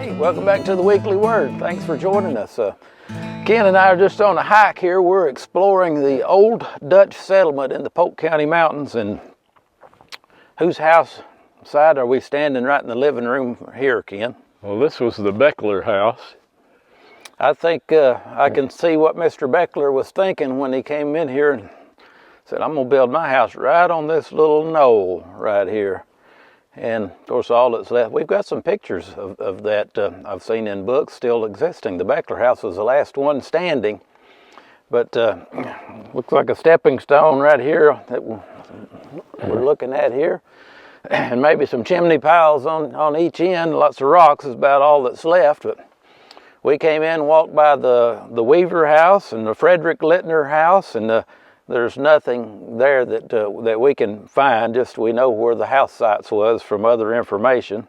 Hey, welcome back to the Weekly Word. Thanks for joining us. Ken and I are just on a hike here. We're exploring the old Dutch settlement in the Polk County Mountains. And whose house side are we standing right in the living room here, Ken? Well, this was the Beckler house. I think I can see what Mr. Beckler was thinking when he came in here and said, I'm going to build my house right on this little knoll right here. And of course, all that's left, we've got some pictures of that I've seen in books still existing. The Beckler house was the last one standing, but looks like a stepping stone right here that we're looking at here. And maybe some chimney piles on each end, lots of rocks is about all that's left. But we came in, walked by the Weaver house and the Frederick Littner house, and there's nothing there that we can find, just we know where the house sites was from other information.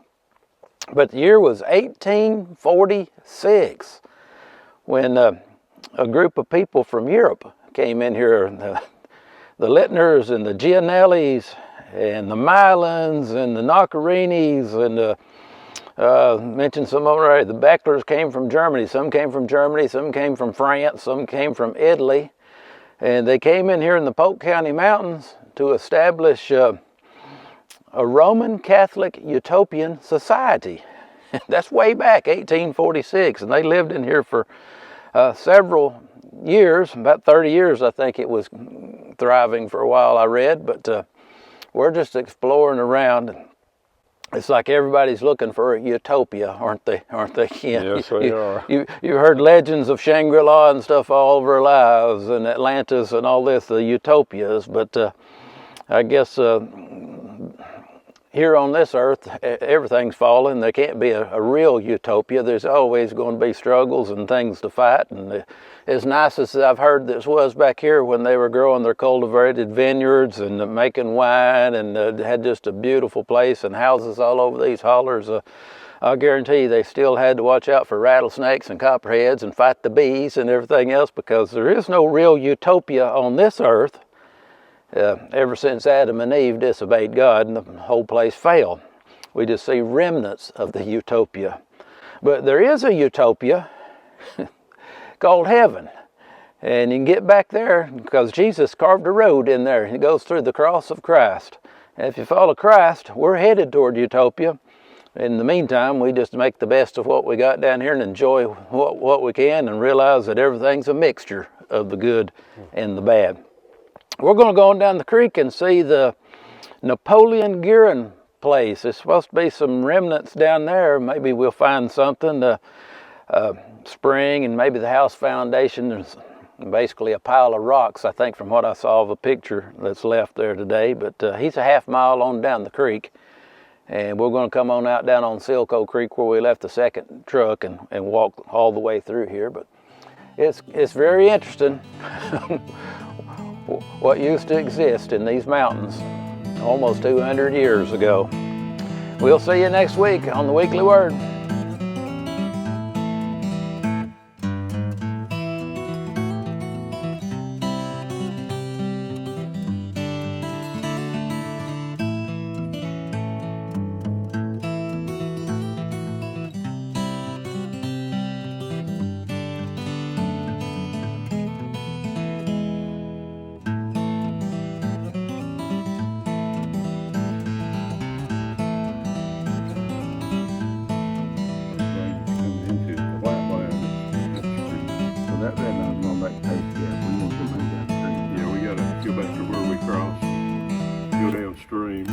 But the year was 1846 when a group of people from Europe came in here, the Littners and the Gianellis and the Milans and the Knockerinis and mentioned some already. The Becklers came from Germany. Some came from Germany, some came from France, some came from Italy. And they came in here in the Polk County Mountains to establish a Roman Catholic Utopian society. That's way back, 1846, and they lived in here for several years, about 30 years I think it was thriving for a while, I read, but we're just exploring around. It's like everybody's looking for a utopia, aren't they? Yes, they are. You heard legends of Shangri-La and stuff all over our lives, and Atlantis and all this, the utopias. But I guess here on this earth, everything's falling. There can't be a real utopia. There's always going to be struggles and things to fight. And as nice as I've heard this was back here when they were growing their cultivated vineyards and making wine and had just a beautiful place and houses all over these hollers, I'll guarantee you they still had to watch out for rattlesnakes and copperheads and fight the bees and everything else, because there is no real utopia on this earth. Ever since Adam and Eve disobeyed God and the whole place fell. We just see remnants of the utopia. But there is a utopia called heaven. And you can get back there because Jesus carved a road in there. It goes through the cross of Christ. And if you follow Christ, we're headed toward utopia. In the meantime, we just make the best of what we got down here and enjoy what we can and realize that everything's a mixture of the good and the bad. We're going to go on down the creek and see the Napoleon Guerin place. There's supposed to be some remnants down there. Maybe we'll find something, spring, and maybe the house foundation. There's basically a pile of rocks, I think, from what I saw of a picture that's left there today. But he's a half mile on down the creek. And we're going to come on out down on Silco Creek where we left the second truck and walk all the way through here. But it's very interesting. What used to exist in these mountains almost 200 years ago. We'll see you next week on the Weekly Word. Yeah, we gotta go back to where we crossed, go downstream.